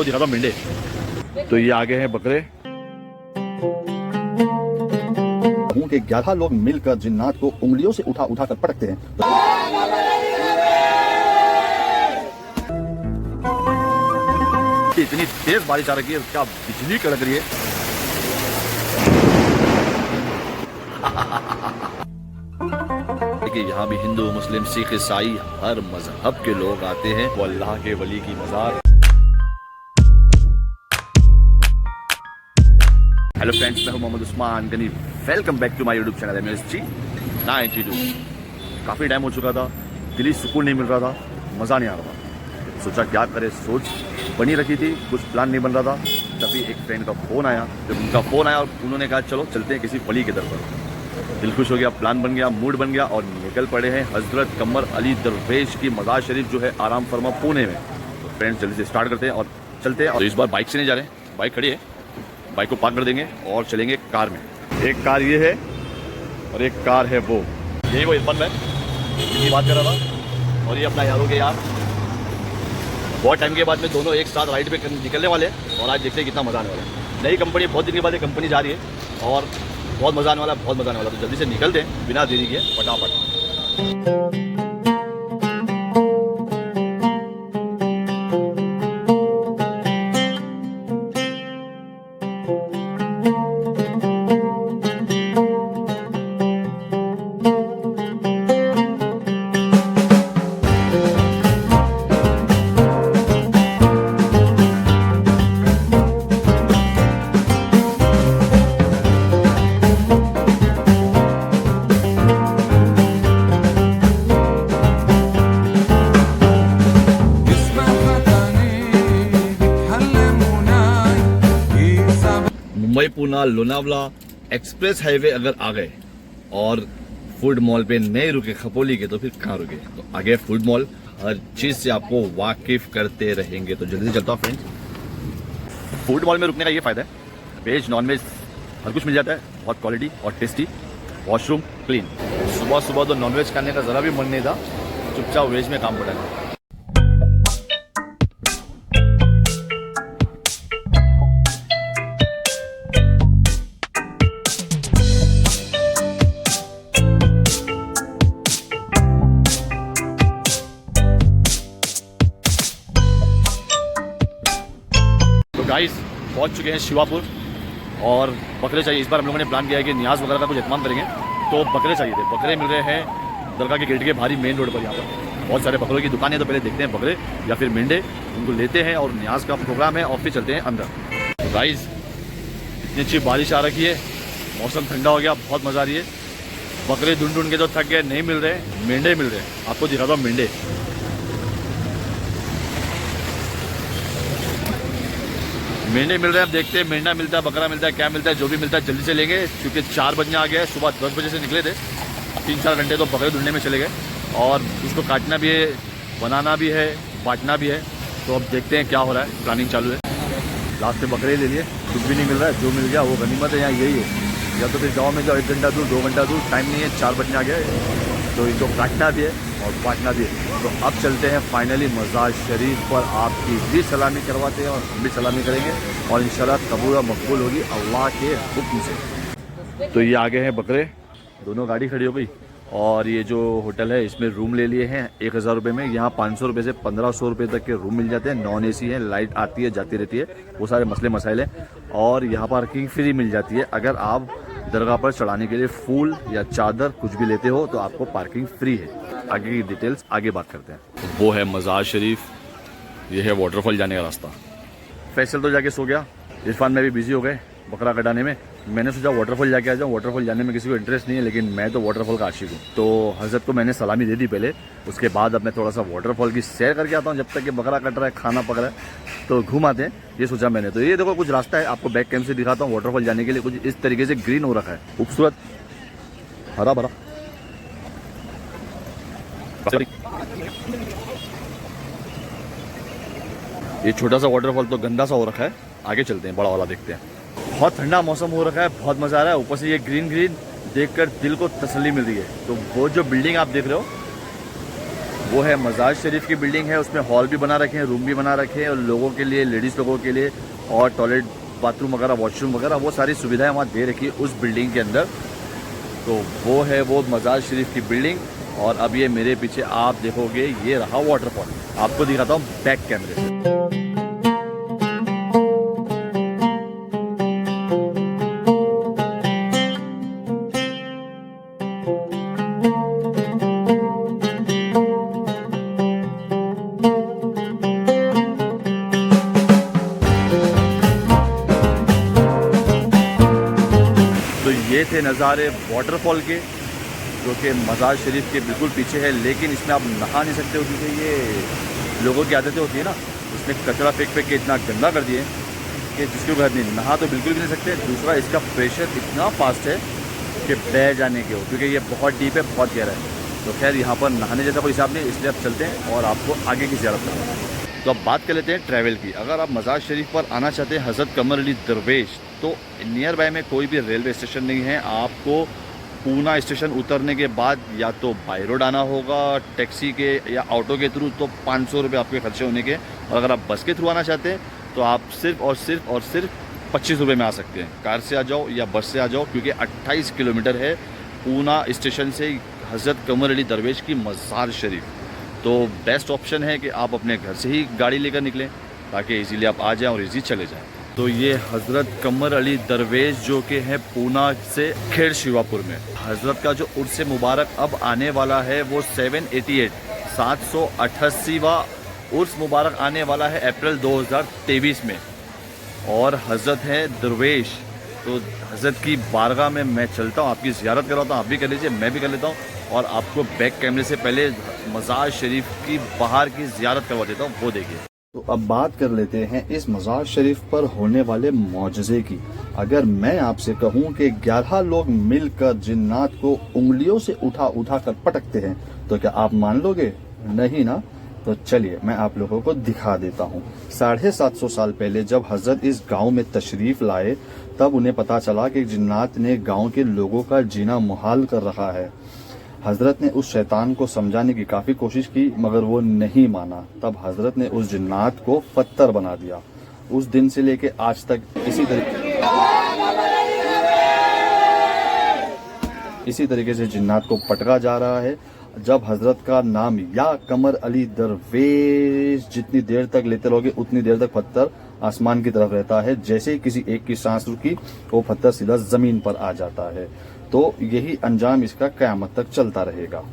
दिखाता हूँ मिंडे। तो ये आगे हैं बकरे। के 11 लोग मिलकर जिन्नात को उंगलियों से उठा उठा कर पटकते हैं। इतनी तेज बारिश आ रही है, क्या बिजली कड़क रही है। देखिए यहाँ भी हिंदू मुस्लिम सिख ईसाई हर मजहब के लोग आते हैं वो अल्लाह के वली की मज़ार। हेलो फ्रेंड्स, मैं हूं Mohammad Usman Gani. Welcome back to my YouTube channel MSG 92। काफ़ी टाइम हो चुका था, दिली सुकून नहीं मिल रहा था, मज़ा नहीं आ रहा था। सोचा क्या करे, सोच बनी रखी थी, कुछ प्लान नहीं बन रहा था। तभी एक फ्रेंड का फ़ोन आया। जब उनका फ़ोन आया और उन्होंने कहा चलो चलते हैं किसी वली के दर पर। दिल खुश हो गया, प्लान बन गया, मूड बन गया और निकल पड़े हैं हज़रत कमर अली दरवेश की मज़ार शरीफ जो है आराम फरमा पुणे में। तो फ्रेंड्स जल्दी से स्टार्ट करते हैं और चलते हैं। और इस बार बाइक से नहीं जा रहे हैं, बाइक खड़ी है, बाइक को पार्क कर देंगे और चलेंगे कार में। एक कार ये है और एक कार है वो, यही वो इरफान में जिसकी बात कर रहा था। और ये अपना यारों के यार, बहुत टाइम के बाद में दोनों एक साथ राइड पे निकलने वाले हैं और आज देखते हैं कितना मज़ा आने वाला है। नई कंपनी, बहुत दिन के बाद ये कंपनी जा रही है और बहुत मज़ा आने वाला है, बहुत मज़ा आने वाला है। तो जल्दी से निकलते हैं बिना देरी के फटाफट। मुंबई पूना लोनावला एक्सप्रेस हाईवे अगर आ गए और फूड मॉल पे नहीं रुके खपोली के, तो फिर कहाँ रुके। तो आगे फूड मॉल, हर चीज से आपको वाकिफ करते रहेंगे। तो जल्दी से चलता हूँ फ्रेंड्स। फूड मॉल में रुकने का ये फायदा है, वेज नॉन वेज हर कुछ मिल जाता है, बहुत क्वालिटी और टेस्टी, वॉशरूम क्लीन। सुबह सुबह तो नॉन वेज खाने का ज़रा भी मन नहीं था, चुपचाप वेज में काम पड़ा है। गाइस पहुंच चुके हैं शिवापुर और बकरे चाहिए। इस बार हम लोगों ने प्लान किया है कि न्याज वगैरह का कुछ इत्माम करेंगे, तो बकरे चाहिए थे। बकरे मिल रहे हैं दरगाह के गेट के भारी मेन रोड पर। यहाँ पर बहुत सारे बकरों की दुकानें, तो पहले देखते हैं बकरे या फिर मेंढे, उनको लेते हैं और न्याज का प्रोग्राम है और फिर चलते हैं अंदर। तो गाइस इतनी अच्छी बारिश आ रखी है, मौसम ठंडा हो गया, बहुत मज़ा आ रही है। बकरे ढूंढ ढूंढ के तो थक गए, नहीं मिल रहे, मेंढे मिल रहे हैं। आपको दिखाता हूँ मेंढे। मेंढे मिल रहे हैं, अब देखते हैं मेंढा मिलता है, बकरा मिलता है, क्या मिलता है। जो भी मिलता है जल्दी से लेंगे क्योंकि 4 बजने आ गया है। सुबह 10 बजे से निकले थे, 3-4 घंटे तो बकरे ढूंढने में चले गए और उसको काटना भी है, बनाना भी है, बांटना भी है। तो अब देखते हैं क्या हो रहा है, प्लानिंग चालू है। लास्ट में बकरे ले लिए, कुछ भी नहीं मिल रहा है, जो मिल गया वो गनीमत है। यहाँ यही है, या तो फिर गाँव में जाओ 1 घंटा दूर 2 घंटा दूर, टाइम नहीं है, 4 बजने आ गया है। तो इनको काटना भी है और बांटना भी है। तो अब चलते हैं फाइनली मज़ार शरीफ पर, आपकी भी सलामी करवाते हैं और हम भी सलामी करेंगे और इंशाल्लाह कबूल और मकबूल होगी अल्लाह के हुक्म से। तो ये आगे हैं बकरे, दोनों गाड़ी खड़ी हो गई और ये जो होटल है इसमें रूम ले लिए हैं 1000 रुपये में। यहाँ 500 रुपये से 1500 रुपये तक के रूम मिल जाते हैं। नॉन AC है, लाइट आती है जाती रहती है, वो सारे मसले मसाइल हैं। और यहाँ पार्किंग फ्री मिल जाती है। अगर आप दरगाह पर चढ़ाने के लिए फूल या चादर कुछ भी लेते हो तो आपको पार्किंग फ्री है। आगे की डिटेल्स आगे बात करते हैं। वो है मज़ार शरीफ, ये है वाटरफॉल जाने का रास्ता। फैसल तो जाके सो गया, इरफान में भी बिजी हो गए बकरा कटाने में। मैंने सोचा वाटरफॉल जाके आ जाऊँ। वाटरफॉल जाने में किसी को इंटरेस्ट नहीं है, लेकिन मैं तो वाटरफॉल का आशिक हूँ। तो हज़रत को मैंने सलामी दे दी पहले, उसके बाद अब मैं थोड़ा सा वाटरफॉल की सैर करके आता हूँ। जब तक कि बकरा कट रहा है, खाना पक रहा है, तो घूम आते हैं, ये सोचा मैंने। तो ये देखो कुछ रास्ता है, आपको बैक कैम से दिखाता हूँ। वाटरफॉल जाने के लिए कुछ इस तरीके से ग्रीन हो रखा है, खूबसूरत, हरा भरा। ये छोटा सा वाटरफॉल तो गंदा सा हो रखा है, आगे चलते हैं, बड़ा वाला देखते हैं। बहुत ठंडा मौसम हो रखा है, बहुत मज़ा आ रहा है। ऊपर से ये ग्रीन ग्रीन देखकर दिल को तसल्ली मिल रही है। तो वो जो बिल्डिंग आप देख रहे हो, वो है मज़ार शरीफ की बिल्डिंग है, उसमें हॉल भी बना रखे हैं, रूम भी बना रखे हैं और लोगों के लिए, लेडीज़ लोगों के लिए, और टॉयलेट, बाथरूम वगैरह, वॉशरूम वगैरह, वो सारी सुविधाएं वहाँ दे रखी है उस बिल्डिंग के अंदर। तो वो है वो मज़ार शरीफ की बिल्डिंग। और अब ये मेरे पीछे आप देखोगे, ये रहा वाटरफॉल। आपको दिखाता हूँ बैक कैमरे से। तो ये थे नज़ारे वाटरफॉल के, जो कि मज़ार शरीफ के बिल्कुल पीछे है। लेकिन इसमें आप नहा नहीं सकते हो, क्योंकि ये लोगों की आदतें होती है ना, उसमें कचरा फेंक फेंक के इतना गंदा कर दिए कि जिसके घर नहीं, नहा तो बिल्कुल भी नहीं सकते। दूसरा, इसका प्रेशर इतना फास्ट है कि बह जाने के हो, क्योंकि ये बहुत डीप है, बहुत गहरा है। तो खैर यहाँ पर नहाने जैसा कोई हिसाब नहीं, इसलिए आप चलते हैं और आपको आगे की ज़ियारत करते हैं। तो अब बात कर लेते हैं ट्रैवल की। अगर आप मज़ार शरीफ पर आना चाहते हैं हज़रत कमर अली दरवेश, तो नियर बाय में कोई भी रेलवे स्टेशन नहीं है। आपको पूना स्टेशन उतरने के बाद या तो बाई रोड आना होगा टैक्सी के या ऑटो के थ्रू, तो 500 रुपये आपके खर्चे होने के। और अगर आप बस के थ्रू आना चाहते हैं तो आप सिर्फ 25 रुपये में आ सकते हैं। कार से आ जाओ या बस से आ जाओ, क्योंकि 28 किलोमीटर है पूना स्टेशन से हज़रत कमर अली दरवेश की मज़ार शरीफ। तो बेस्ट ऑप्शन है कि आप अपने घर से ही गाड़ी लेकर निकलें, ताकि इजीली आप आ जाएं और इजी चले जाएं। तो ये हज़रत कमर अली दरवेश जो कि है पूना से खेड़ शिवापुर में। हज़रत का जो उर्स मुबारक अब आने वाला है वो 788वां उर्स मुबारक आने वाला है अप्रैल 2023 में। और हज़रत है दरवेश, तो हज़रत की बारगाह में मैं चलता हूँ, आपकी ज़ियारत कराता हूँ, आप भी कर लीजिए, मैं भी कर लेता हूँ। और आपको बैक कैमरे से पहले मज़ार शरीफ की बाहर की ज़ियारत करवा देता हूँ, वो देखिए। तो अब बात कर लेते हैं इस मज़ार शरीफ पर होने वाले मौजज़े की। अगर मैं आपसे कहूं कि 11 लोग मिलकर जिन्नात को उंगलियों से उठा उठा कर पटकते हैं, तो क्या आप मान लोगे? नहीं ना। तो चलिए मैं आप लोगों को दिखा देता हूँ। 750 साल पहले जब हजरत इस गांव में तशरीफ लाए, तब उन्हें पता चला कि जिन्नात ने गांव के लोगों का जीना मुहाल कर रखा है। हजरत ने उस शैतान को समझाने की काफ़ी कोशिश की, मगर वो नहीं माना। तब हजरत ने उस जिन्नात को पत्थर बना दिया। उस दिन से लेके आज तक इसी तरीके से जिन्नात को पटका जा रहा है। जब हजरत का नाम या कमर अली दरवेश जितनी देर तक लेते रहोगे, उतनी देर तक पत्थर आसमान की तरफ रहता है। जैसे ही किसी एक की सांस रुकी, वो पत्थर सीधा जमीन पर आ जाता है। तो यही अंजाम इसका क़यामत तक चलता रहेगा।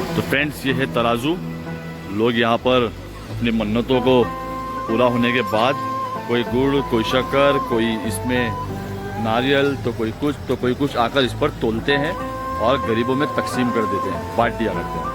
तो फ्रेंड्स, ये है तराजू। लोग यहाँ पर अपनी मन्नतों को पूरा होने के बाद कोई गुड़, कोई शक्कर, कोई इसमें नारियल, तो कोई कुछ आकर इस पर तोलते हैं और गरीबों में तकसीम कर देते हैं, बांट दिया करते हैं।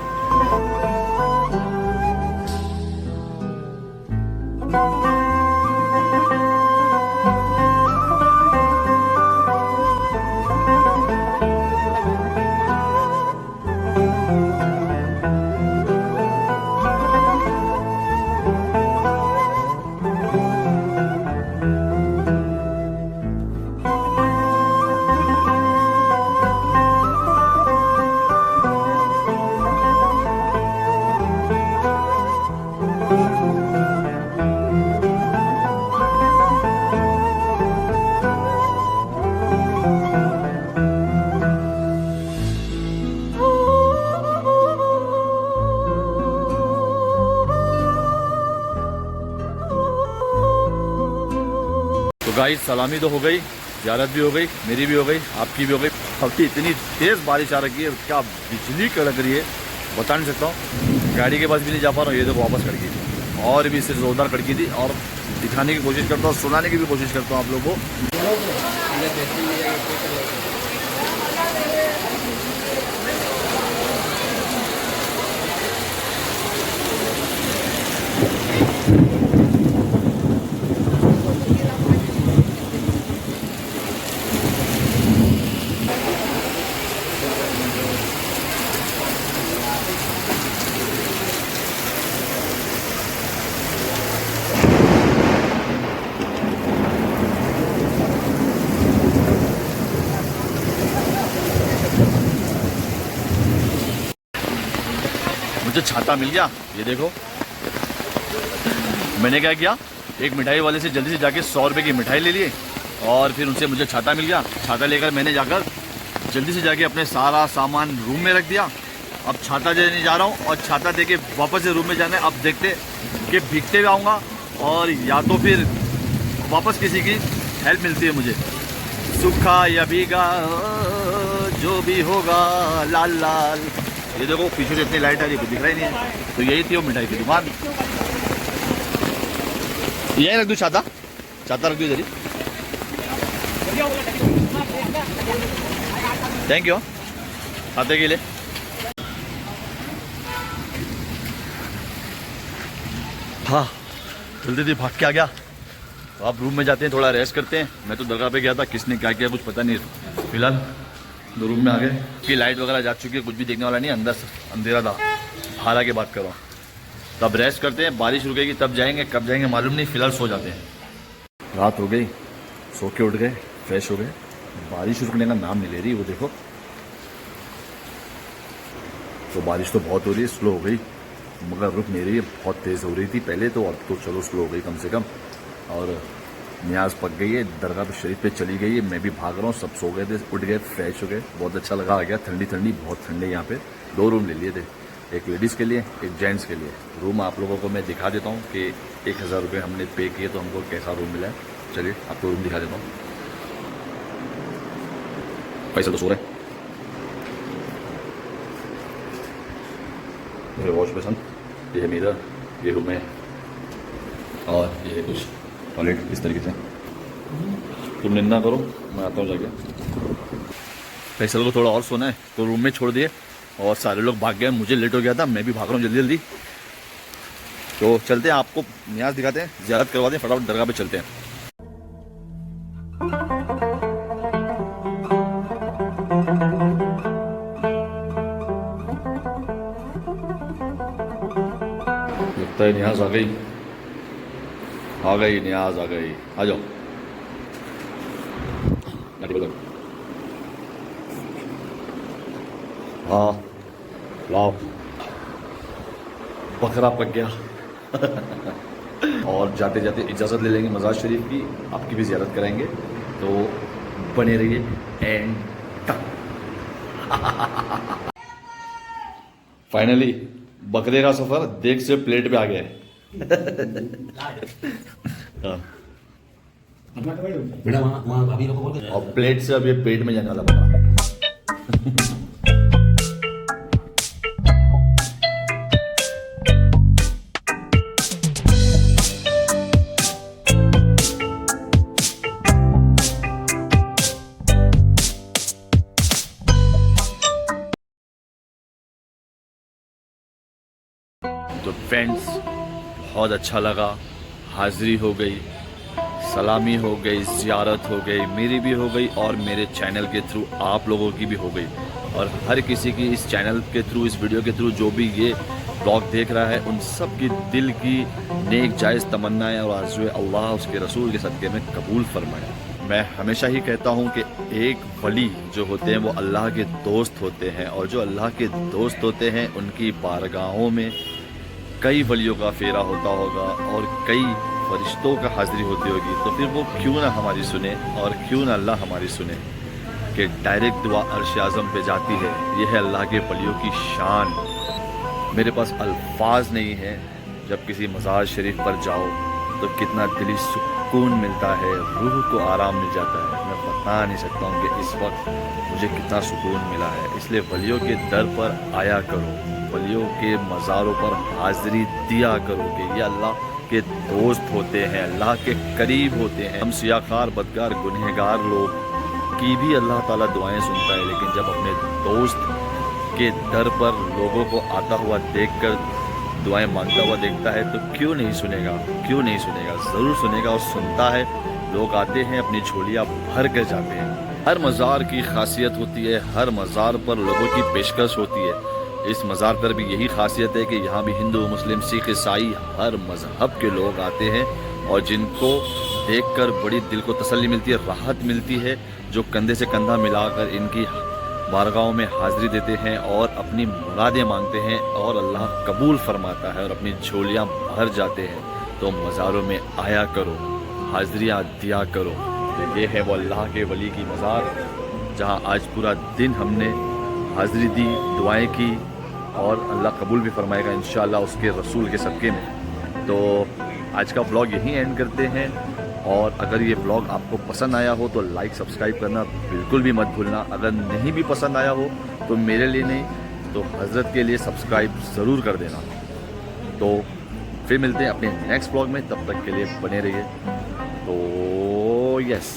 गाइस, सलामी तो हो गई, ज़ियारत भी हो गई, मेरी भी हो गई, आपकी भी हो गई। अभी इतनी तेज़ बारिश आ रही है, क्या बिजली कड़क रही है, बता नहीं सकता हूँ। गाड़ी के पास भी नहीं जा पा रहा हूँ, ये तो वापस खड़की थी और भी इससे ज़ोरदार खड़की थी। और दिखाने की कोशिश करता हूँ, सुनाने की भी कोशिश करता हूँ आप लोगों को। मुझे छाता मिल गया, ये देखो। मैंने क्या किया, एक मिठाई वाले से जल्दी से जाके 100 रुपये की मिठाई ले लिए और फिर उनसे मुझे छाता मिल गया। छाता लेकर मैंने जाकर जल्दी से जाके अपने सारा सामान रूम में रख दिया। अब छाता देने जा रहा हूँ और छाता दे के वापस से रूम में जाना है। अब देखते कि भीगते हुए आऊँगा और या तो फिर वापस किसी की हेल्प मिलती है मुझे। सूखा या भीगा जो भी होगा लाल लाल। ये देखो पीछे से इतनी लाइट आ रही है, कुछ दिख रहा ही नहीं है। तो यही थी वो मिठाई की दुकान। यही रख दूँ छाता, छाता रख दूँ इधर ही। थैंक यू छाते के लिए। हाँ जल्दी जल्दी भाग के आ गया। तो आप रूम में जाते हैं, थोड़ा रेस्ट करते हैं। मैं तो दरगाह पे गया था, किसने क्या किया कुछ पता नहीं। फिलहाल दो रूम में आ गए कि लाइट वगैरह जा चुकी है, कुछ भी देखने वाला नहीं, अंदर अंधेरा था। बाहर आके बात कर रहा हूँ। तब रेस्ट करते हैं, बारिश रुकेगी तब जाएंगे, कब जाएंगे मालूम नहीं। फिलहाल सो जाते हैं। रात हो गई, सो के उठ गए, फ्रेश हो गए। बारिश रुकने का नाम नहीं ले रही, वो देखो। तो बारिश तो बहुत हो रही है, स्लो हो गई मगर रुक नहीं रही है। बहुत तेज़ हो रही थी पहले तो, अब तो चलो स्लो हो गई कम से कम। और न्याज पक गई है, दरगाह पे शरीफ पे चली गई है। मैं भी भाग रहा हूँ, सब सो गए थे, उठ गए, फ्रेश हो गए। बहुत अच्छा लगा, आ गया ठंडी ठंडी, बहुत ठंडे यहाँ पे। 2 रूम ले लिए थे, एक लेडीज़ के लिए, एक जेंट्स के लिए। रूम आप लोगों को मैं दिखा देता हूँ कि 1000 रुपये हमने पे किए तो हमको कैसा रूम मिला है। चलिए आपको रूम दिखा देता हूँ। पैसा तो सो रहे मेरे वॉश बेसन, ये है मेरा, ये रूम है और ये है कुछ टॉयलेट इस तरीके से। तुम निंदा करो, मैं आता हूँ जाके। फैसल को थोड़ा और सोना है तो रूम में छोड़ दिए और सारे लोग भाग गए। मुझे लेट हो गया था, मैं भी भाग रहा हूँ जल्दी जल्दी। तो चलते हैं, आपको न्याज दिखाते हैं, ज़ियारत करवाते हैं, फटाफट दरगाह पे चलते हैं। लगता है न्याज आ गई, आ गई न्याज आ गई। आ जाओ हाँ लाओ, बकरा पक गया। और जाते जाते इजाज़त ले लेंगे मज़ार शरीफ की, आपकी भी ज़ियारत कराएंगे। तो बने रहिए एंड तक। फाइनली बकरे का सफ़र देख से प्लेट पे आ गया है। और प्लेट से अब ये पेट में जाने वाला बकरा। तो फ्रेंड्स बहुत अच्छा लगा, हाज़िरी हो गई, सलामी हो गई, ज़ियारत हो गई, मेरी भी हो गई और मेरे चैनल के थ्रू आप लोगों की भी हो गई। और हर किसी की इस चैनल के थ्रू, इस वीडियो के थ्रू जो भी ये ब्लॉग देख रहा है, उन सब की दिल की नेक जायज़ तमन्नाएं और आरज़ू अल्लाह उसके रसूल के सदक़े में कबूल फरमाए। मैं हमेशा ही कहता हूँ कि एक वली जो होते हैं वो अल्लाह के दोस्त होते हैं, और जो अल्लाह के दोस्त होते हैं उनकी बारगाहों में कई वलियों का फेरा होता होगा और कई फरिश्तों का हाज़िरी होती होगी। तो फिर वो क्यों ना हमारी सुने और क्यों ना अल्लाह हमारी सुने कि डायरेक्ट दुआ अर्श आज़म पे जाती है। यह है अल्लाह के वलियों की शान। मेरे पास अल्फाज नहीं है, जब किसी मज़ार शरीफ पर जाओ तो कितना दिली सुकून मिलता है, रूह को आराम मिल जाता है। मैं बता नहीं सकता हूँ कि इस वक्त मुझे कितना सुकून मिला है। इसलिए वलियों के दर पर आया करो, वलियों के मज़ारों पर हाज़िरी दिया करो कि ये अल्लाह के दोस्त होते हैं, अल्लाह के करीब होते हैं। हम सियाकार, बदकार, गुनहगार लोग की भी अल्लाह ताला दुआएं सुनता है, लेकिन जब अपने दोस्त के दर पर लोगों को आता हुआ देखकर दुआएं मांगता हुआ देखता है तो क्यों नहीं सुनेगा, क्यों नहीं सुनेगा, ज़रूर सुनेगा और सुनता है। लोग आते हैं, अपनी झोलियाँ भर कर जाते हैं। हर मज़ार की खासियत होती है, हर मज़ार पर लोगों की पेशकश होती है। इस मज़ार पर भी यही खासियत है कि यहाँ भी हिंदू, मुस्लिम, सिख, ईसाई हर मज़हब के लोग आते हैं और जिनको देखकर बड़ी दिल को तसल्ली मिलती है, राहत मिलती है, जो कंधे से कंधा मिलाकर इनकी बारगाहों में हाज़िरी देते हैं और अपनी मुरादें मांगते हैं और अल्लाह कबूल फरमाता है और अपनी झोलियाँ भर जाते हैं। तो मज़ारों में आया करो, हाज़िरियाँ दिया करो। तो ये है वो अल्लाह के वली की मज़ार जहाँ आज पूरा दिन हमने हाज़िरी दी, दुआएं की और अल्लाह कबूल भी फरमाएगा इंशाअल्लाह उसके रसूल के सदक़े में। तो आज का व्लॉग यहीं एंड करते हैं और अगर ये व्लॉग आपको पसंद आया हो तो लाइक सब्सक्राइब करना बिल्कुल भी मत भूलना। अगर नहीं भी पसंद आया हो तो मेरे लिए नहीं तो हज़रत के लिए सब्सक्राइब ज़रूर कर देना। तो फिर मिलते हैं अपने नेक्स्ट व्लॉग में, तब तक के लिए बने रहिए। तो यस।